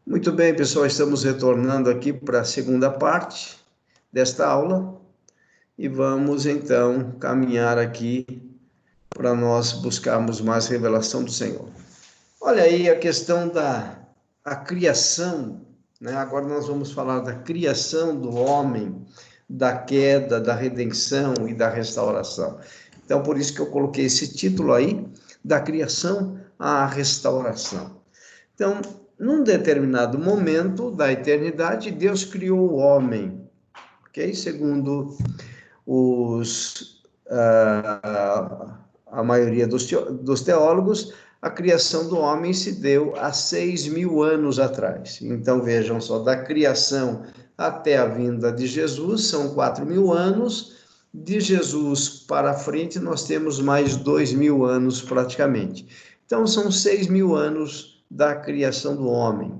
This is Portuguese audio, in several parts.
Muito bem, pessoal, estamos retornando aqui para a segunda parte desta aula e vamos então caminhar aqui para nós buscarmos mais revelação do Senhor. Olha aí a questão da criação, né? Agora nós vamos falar da criação do homem, da queda, da redenção e da restauração. Então, por isso que eu coloquei esse título aí, da criação à restauração. Então, num determinado momento da eternidade, Deus criou o homem, ok? Segundo a maioria dos teólogos, a criação do homem se deu há 6.000 anos atrás. Então, vejam só, da criação até a vinda de Jesus, são 4.000 anos. De Jesus para frente, nós temos mais 2.000 anos praticamente. Então, são 6.000 anos da criação do homem.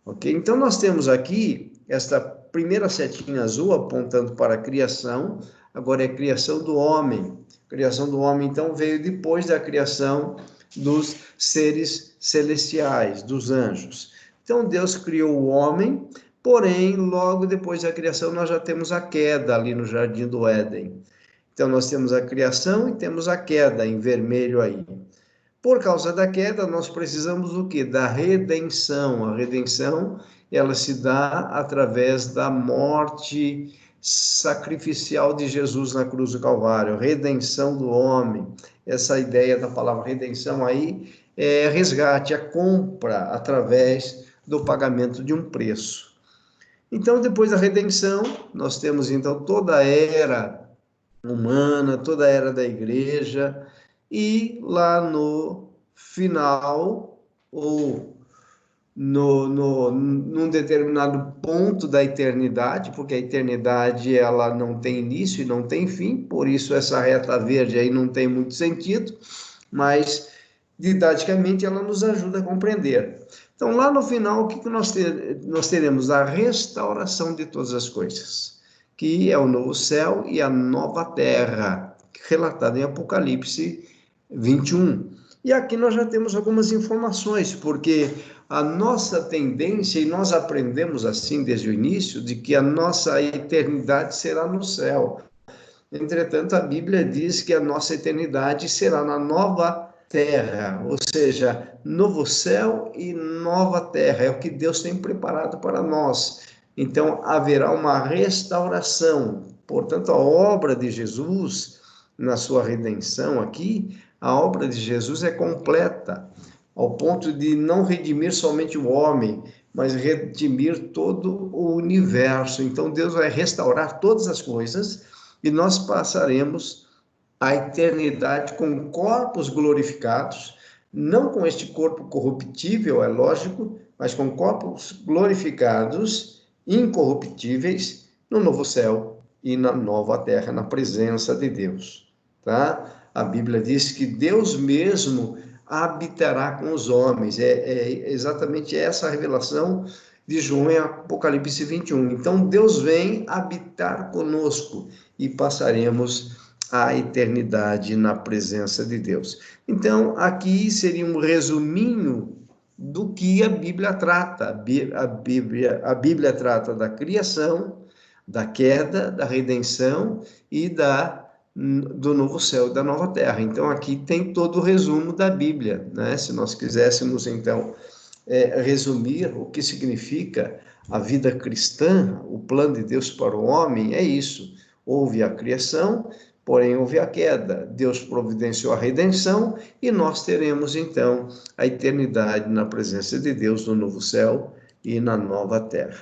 Ok? Então, nós temos aqui esta primeira setinha azul apontando para a criação, agora é a criação do homem. A criação do homem, então, veio depois da criação dos seres celestiais, dos anjos. Então, Deus criou o homem, porém, logo depois da criação, nós já temos a queda ali no Jardim do Éden. Então, nós temos a criação e temos a queda em vermelho aí. Por causa da queda, nós precisamos do quê? Da redenção. A redenção, ela se dá através da morte sacrificial de Jesus na cruz do Calvário, redenção do homem. Essa ideia da palavra redenção aí é resgate, a compra através do pagamento de um preço. Então, depois da redenção, nós temos então toda a era humana, toda a era da igreja, e lá no final, ou num determinado ponto da eternidade, porque a eternidade ela não tem início e não tem fim, por isso essa reta verde aí não tem muito sentido, mas didaticamente ela nos ajuda a compreender. Então, lá no final, o que nós teremos? A restauração de todas as coisas, que é o novo céu e a nova terra, relatado em Apocalipse 21. E aqui nós já temos algumas informações, porque a nossa tendência, e nós aprendemos assim desde o início, de que a nossa eternidade será no céu. Entretanto, a Bíblia diz que a nossa eternidade será na nova terra, ou seja, novo céu e nova terra, é o que Deus tem preparado para nós. Então, haverá uma restauração. Portanto, a obra de Jesus, na sua redenção aqui, a obra de Jesus é completa, ao ponto de não redimir somente o homem, mas redimir todo o universo. Então, Deus vai restaurar todas as coisas e nós passaremos a eternidade com corpos glorificados, não com este corpo corruptível, é lógico, mas com corpos glorificados, incorruptíveis, no novo céu e na nova terra, na presença de Deus, tá? A Bíblia diz que Deus mesmo habitará com os homens, é exatamente essa a revelação de João em Apocalipse 21. Então, Deus vem habitar conosco e passaremos a eternidade na presença de Deus. Então, aqui seria um resuminho do que a Bíblia trata. A Bíblia trata da criação, da queda, da redenção e do novo céu e da nova terra. Então, aqui tem todo o resumo da Bíblia, né? Se nós quiséssemos, então, resumir o que significa a vida cristã, o plano de Deus para o homem, é isso. Houve a criação, porém houve a queda. Deus providenciou a redenção e nós teremos, então, a eternidade na presença de Deus no novo céu e na nova terra.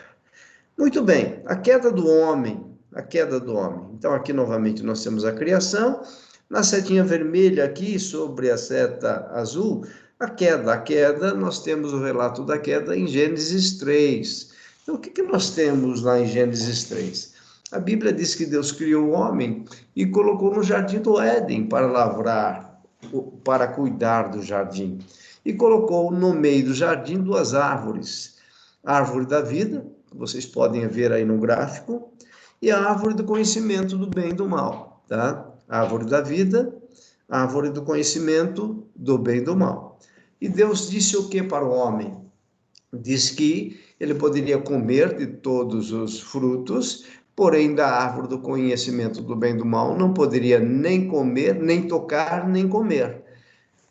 Muito bem, a queda do homem, a queda do homem. Então, aqui novamente nós temos a criação. Na setinha vermelha aqui, sobre a seta azul, a queda, nós temos o relato da queda em Gênesis 3. Então, o que nós temos lá em Gênesis 3? A Bíblia diz que Deus criou o homem e colocou no jardim do Éden para lavrar, para cuidar do jardim. E colocou no meio do jardim duas árvores. A árvore da vida, que vocês podem ver aí no gráfico, e a árvore do conhecimento do bem e do mal, tá? A árvore da vida, a árvore do conhecimento do bem e do mal. E Deus disse o que para o homem? Diz que ele poderia comer de todos os frutos, porém da árvore do conhecimento do bem e do mal não poderia nem comer, nem tocar, nem comer.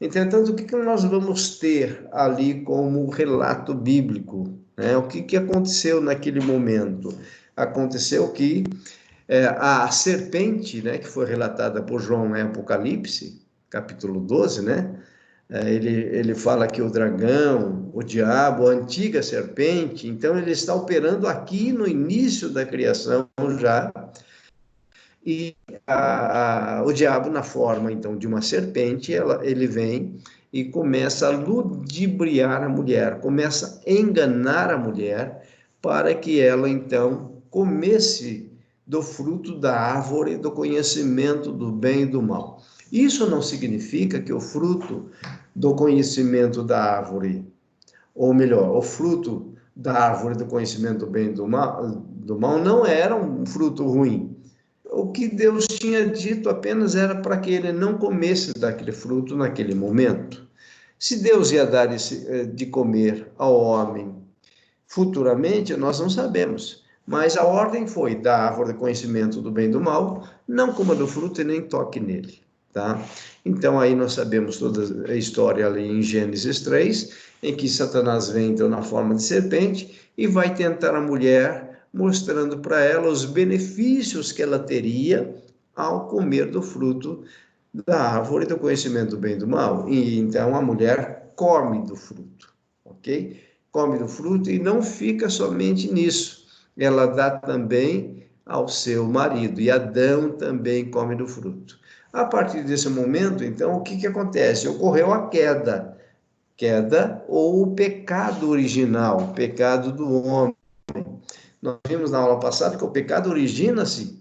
Entretanto, o que nós vamos ter ali como relato bíblico, né? O que aconteceu naquele momento? Aconteceu que a serpente, né, que foi relatada por João em Apocalipse, capítulo 12, né? Ele fala que o dragão, o diabo, a antiga serpente, então ele está operando aqui no início da criação já, e o diabo, na forma, então, de uma serpente, ele vem e começa a ludibriar a mulher, começa a enganar a mulher, para que ela, então, comesse do fruto da árvore do conhecimento do bem e do mal. Isso não significa que o fruto do conhecimento da árvore, ou melhor, o fruto da árvore do conhecimento do bem e do mal não era um fruto ruim. O que Deus tinha dito apenas era para que ele não comesse daquele fruto naquele momento. Se Deus ia dar de comer ao homem futuramente, nós não sabemos. Mas a ordem foi da árvore do conhecimento do bem e do mal, não coma do fruto e nem toque nele. Tá? Então aí nós sabemos toda a história ali em Gênesis 3, em que Satanás vem então na forma de serpente e vai tentar a mulher, mostrando para ela os benefícios que ela teria ao comer do fruto da árvore do conhecimento do bem e do mal. E então a mulher come do fruto, ok? Come do fruto e não fica somente nisso. Ela dá também ao seu marido, e Adão também come do fruto. A partir desse momento, então, o que acontece? Ocorreu a queda ou o pecado original, o pecado do homem. Nós vimos na aula passada que o pecado origina-se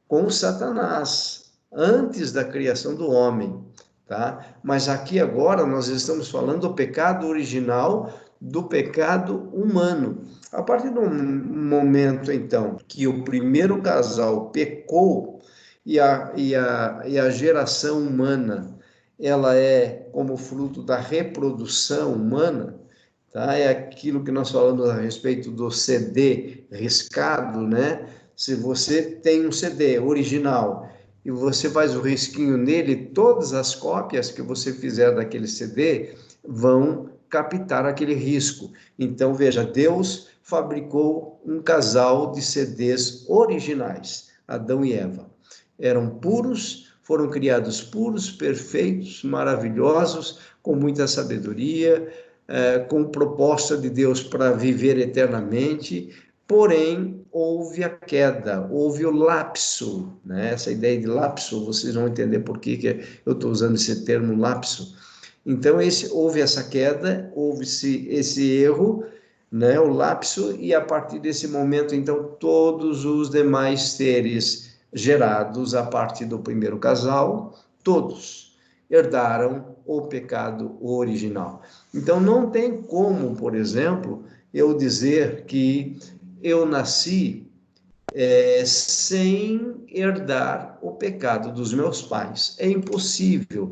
com Satanás, antes da criação do homem, tá? Mas aqui agora nós estamos falando do pecado original, do pecado humano. A partir do momento, então, que o primeiro casal pecou e a geração humana, ela é como fruto da reprodução humana, tá? É aquilo que nós falamos a respeito do CD riscado, né? Se você tem um CD original e você faz o risquinho nele, todas as cópias que você fizer daquele CD vão captar aquele risco. Então, veja, Deus fabricou um casal de CDs originais, Adão e Eva. Eram puros, foram criados puros, perfeitos, maravilhosos, com muita sabedoria, com proposta de Deus para viver eternamente, porém houve a queda, houve o lapso, né? Essa ideia de lapso, vocês vão entender por que eu estou usando esse termo lapso. Então, houve essa queda, houve esse erro, né? O lapso, e a partir desse momento, então, todos os demais seres gerados a partir do primeiro casal, todos herdaram o pecado original. Então, não tem como, por exemplo, eu dizer que eu nasci sem herdar o pecado dos meus pais. É impossível.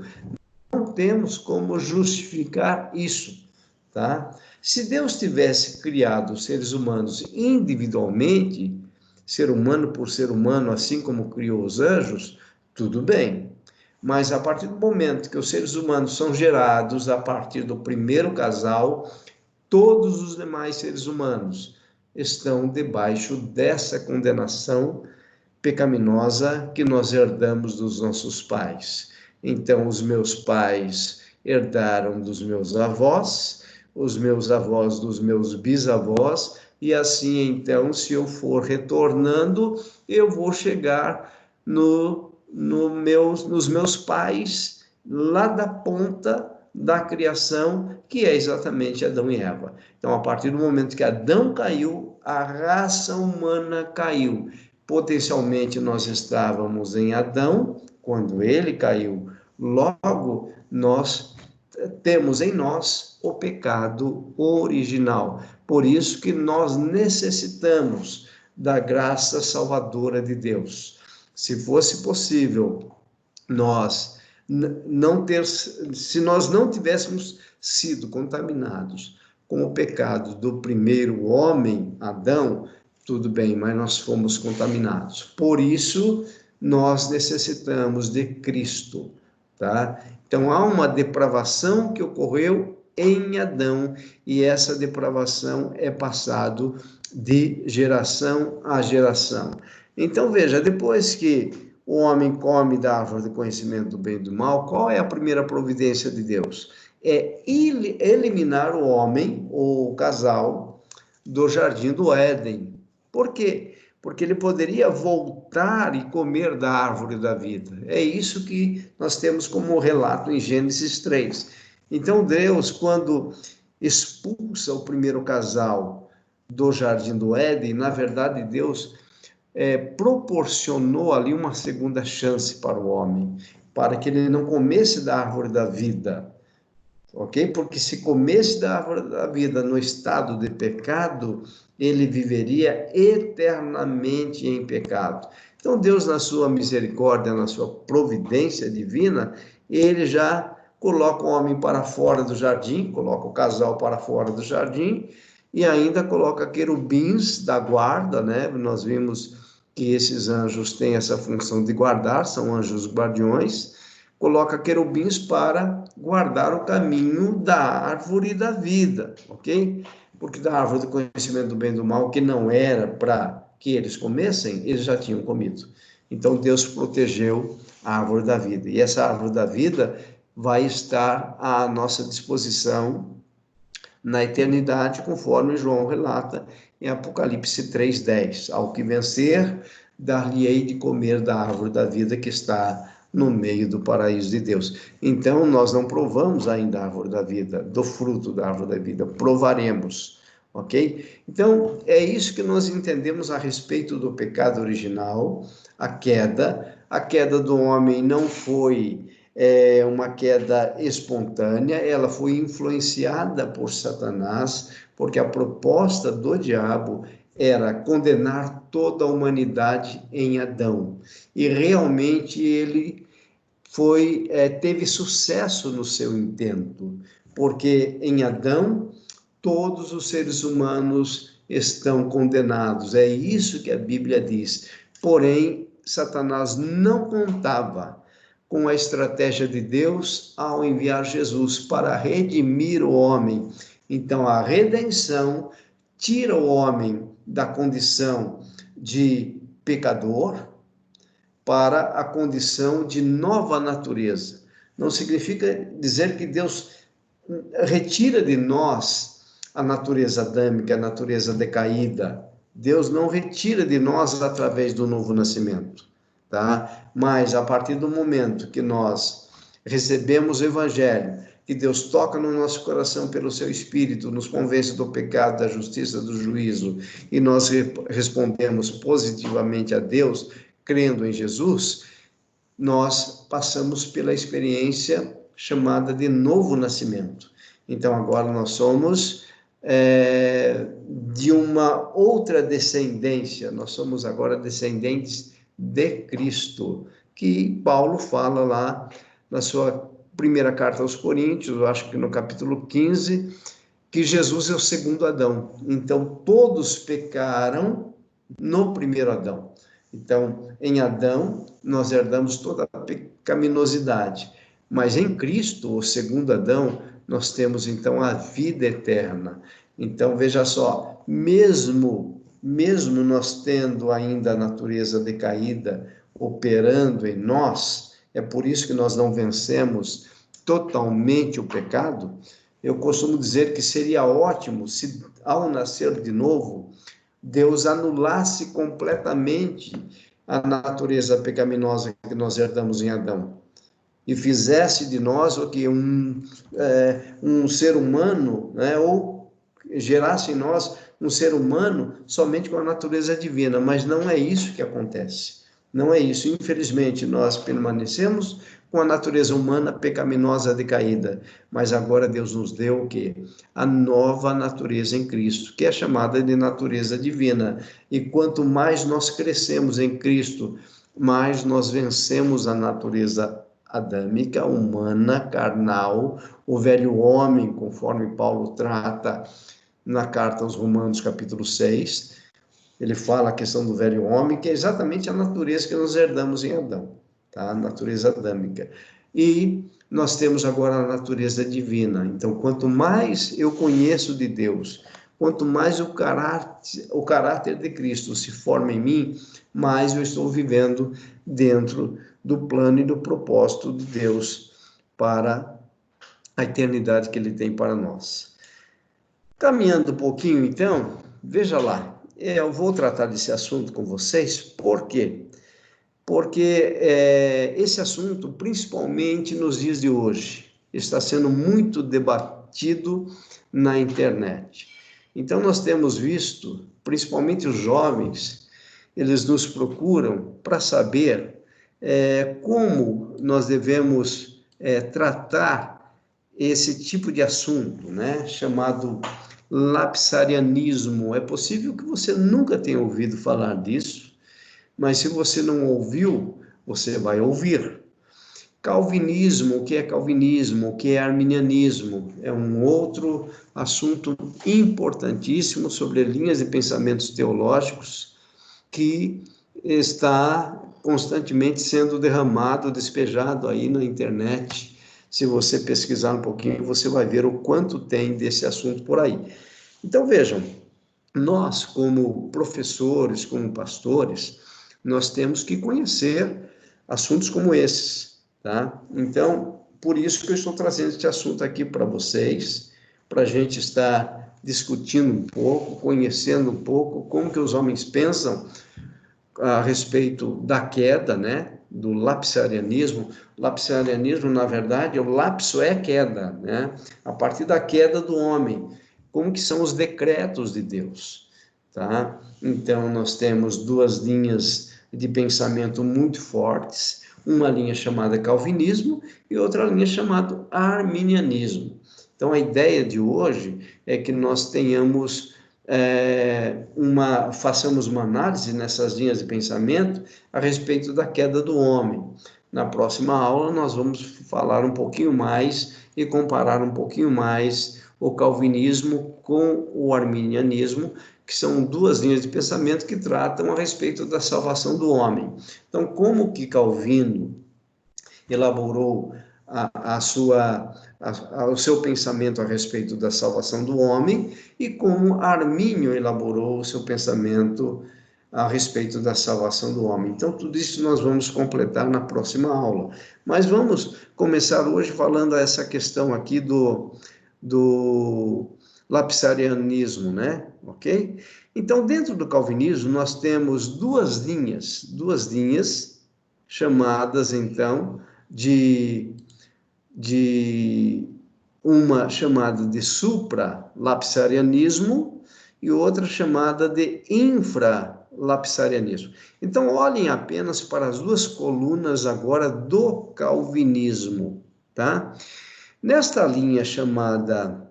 Não temos como justificar isso, tá? Se Deus tivesse criado os seres humanos individualmente, ser humano por ser humano, assim como criou os anjos, tudo bem. Mas a partir do momento que os seres humanos são gerados a partir do primeiro casal, todos os demais seres humanos estão debaixo dessa condenação pecaminosa que nós herdamos dos nossos pais. Então, os meus pais herdaram dos meus avós, os meus avós dos meus bisavós, e assim, então, se eu for retornando, eu vou chegar nos meus pais, lá da ponta da criação, que é exatamente Adão e Eva. Então, a partir do momento que Adão caiu, a raça humana caiu. Potencialmente nós estávamos em Adão, quando ele caiu. Logo, nós temos em nós o pecado original. Por isso que nós necessitamos da graça salvadora de Deus. Se fosse possível se nós não tivéssemos sido contaminados com o pecado do primeiro homem, Adão, tudo bem, mas nós fomos contaminados. Por isso, nós necessitamos de Cristo, tá? Então, há uma depravação que ocorreu em Adão, e essa depravação é passado de geração a geração. Então, veja, depois que o homem come da árvore do conhecimento do bem e do mal, qual é a primeira providência de Deus? É eliminar o homem, ou o casal, do jardim do Éden. Por quê? Porque ele poderia voltar e comer da árvore da vida. É isso que nós temos como relato em Gênesis 3. Então, Deus, quando expulsa o primeiro casal do jardim do Éden, na verdade, Deus proporcionou ali uma segunda chance para o homem, para que ele não comesse da árvore da vida, ok? Porque se comesse da árvore da vida no estado de pecado, ele viveria eternamente em pecado. Então, Deus, na sua misericórdia, na sua providência divina, ele já coloca o homem para fora do jardim, coloca o casal para fora do jardim, e ainda coloca querubins da guarda, né? Nós vimos que esses anjos têm essa função de guardar, são anjos guardiões, coloca querubins para guardar o caminho da árvore da vida, ok? Porque da árvore do conhecimento do bem e do mal, que não era para que eles comessem, eles já tinham comido. Então Deus protegeu a árvore da vida. E essa árvore da vida vai estar à nossa disposição na eternidade, conforme João relata em Apocalipse 3:10. Ao que vencer, dar-lhe-ei de comer da árvore da vida que está no meio do paraíso de Deus. Então, nós não provamos ainda a árvore da vida, do fruto da árvore da vida, provaremos, ok? Então, é isso que nós entendemos a respeito do pecado original, a queda do homem não foi uma queda espontânea, ela foi influenciada por Satanás, porque a proposta do diabo era condenar toda a humanidade em Adão. E realmente ele teve sucesso no seu intento, porque em Adão todos os seres humanos estão condenados. É isso que a Bíblia diz. Porém, Satanás não contava com a estratégia de Deus ao enviar Jesus para redimir o homem. Então, a redenção tira o homem da condição de pecador para a condição de nova natureza. Não significa dizer que Deus retira de nós a natureza adâmica, a natureza decaída. Deus não retira de nós através do novo nascimento, tá? Mas a partir do momento que nós recebemos o Evangelho, que Deus toca no nosso coração pelo seu Espírito, nos convence do pecado, da justiça, do juízo, e nós respondemos positivamente a Deus, crendo em Jesus, nós passamos pela experiência chamada de novo nascimento. Então, agora nós somos de uma outra descendência, nós somos agora descendentes de Cristo, que Paulo fala lá na sua primeira carta aos Coríntios, eu acho que no capítulo 15, que Jesus é o segundo Adão. Então, todos pecaram no primeiro Adão. Então, em Adão, nós herdamos toda a pecaminosidade, mas em Cristo, o segundo Adão, nós temos então a vida eterna. Então, veja só, mesmo nós tendo ainda a natureza decaída operando em nós, é por isso que nós não vencemos totalmente o pecado. Eu costumo dizer que seria ótimo se, ao nascer de novo, Deus anulasse completamente a natureza pecaminosa que nós herdamos em Adão e fizesse de nós o que um ser humano, né, ou gerasse em nós um ser humano somente com a natureza divina, mas não é isso que acontece. Não é isso. Infelizmente, nós permanecemos com a natureza humana pecaminosa decaída, mas agora Deus nos deu o quê? A nova natureza em Cristo, que é chamada de natureza divina. E quanto mais nós crescemos em Cristo, mais nós vencemos a natureza adâmica, humana, carnal, o velho homem, conforme Paulo trata na carta aos Romanos, capítulo 6. Ele fala a questão do velho homem, que é exatamente a natureza que nós herdamos em Adão, tá? A natureza adâmica. E nós temos agora a natureza divina. Então, quanto mais eu conheço de Deus, quanto mais o caráter de Cristo se forma em mim, mais eu estou vivendo dentro do plano e do propósito de Deus para a eternidade que Ele tem para nós. Caminhando um pouquinho, então, veja lá, eu vou tratar desse assunto com vocês, por quê? Porque esse assunto, principalmente nos dias de hoje, está sendo muito debatido na internet. Então, nós temos visto, principalmente os jovens, eles nos procuram para saber como nós devemos tratar esse tipo de assunto, né, chamado lapsarianismo. É possível que você nunca tenha ouvido falar disso, mas se você não ouviu, você vai ouvir. Calvinismo, o que é calvinismo, o que é arminianismo? É um outro assunto importantíssimo sobre linhas de pensamentos teológicos que está constantemente sendo derramado, despejado aí na internet. Se você pesquisar um pouquinho, você vai ver o quanto tem desse assunto por aí. Então, vejam, nós, como professores, como pastores, nós temos que conhecer assuntos como esses, tá? Então, por isso que eu estou trazendo este assunto aqui para vocês, para a gente estar discutindo um pouco, conhecendo um pouco como que os homens pensam a respeito da queda, né? Do lapsarianismo. O lapsarianismo, na verdade, o lapso é queda, né? A partir da queda do homem. Como que são os decretos de Deus, tá? Então, nós temos duas linhas de pensamento muito fortes, uma linha chamada calvinismo e outra linha chamada arminianismo. Então, a ideia de hoje é que nós tenhamos façamos uma análise nessas linhas de pensamento a respeito da queda do homem. Na próxima aula, nós vamos falar um pouquinho mais e comparar um pouquinho mais o calvinismo com o arminianismo, que são duas linhas de pensamento que tratam a respeito da salvação do homem. Então, como que Calvino elaborou o seu pensamento a respeito da salvação do homem e como Armínio elaborou o seu pensamento a respeito da salvação do homem. Então, tudo isso nós vamos completar na próxima aula. Mas vamos começar hoje falando essa questão aqui do lapsarianismo, né? Ok? Então, dentro do calvinismo, nós temos duas linhas chamadas, então, de uma chamada de supralapsarianismo e outra chamada de infralapsarianismo. Então, olhem apenas para as duas colunas agora do calvinismo, tá? Nesta linha chamada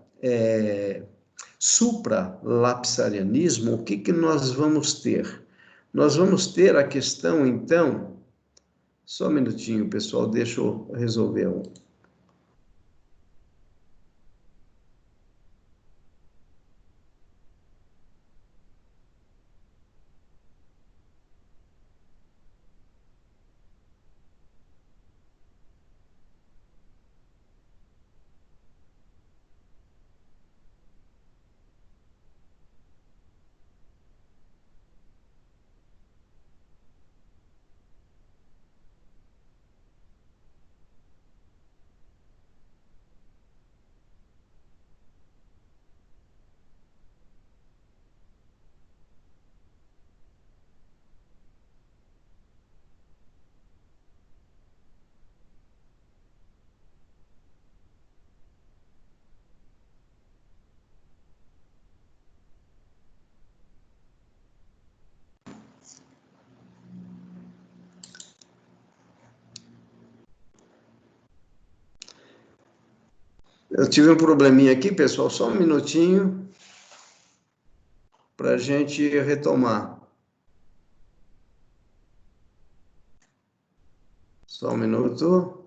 supralapsarianismo, o que que nós vamos ter? Nós vamos ter a questão, então, só um minutinho, pessoal, deixa eu resolver um. Eu tive um probleminha aqui, pessoal, só um minutinho para a gente retomar. Só um minuto.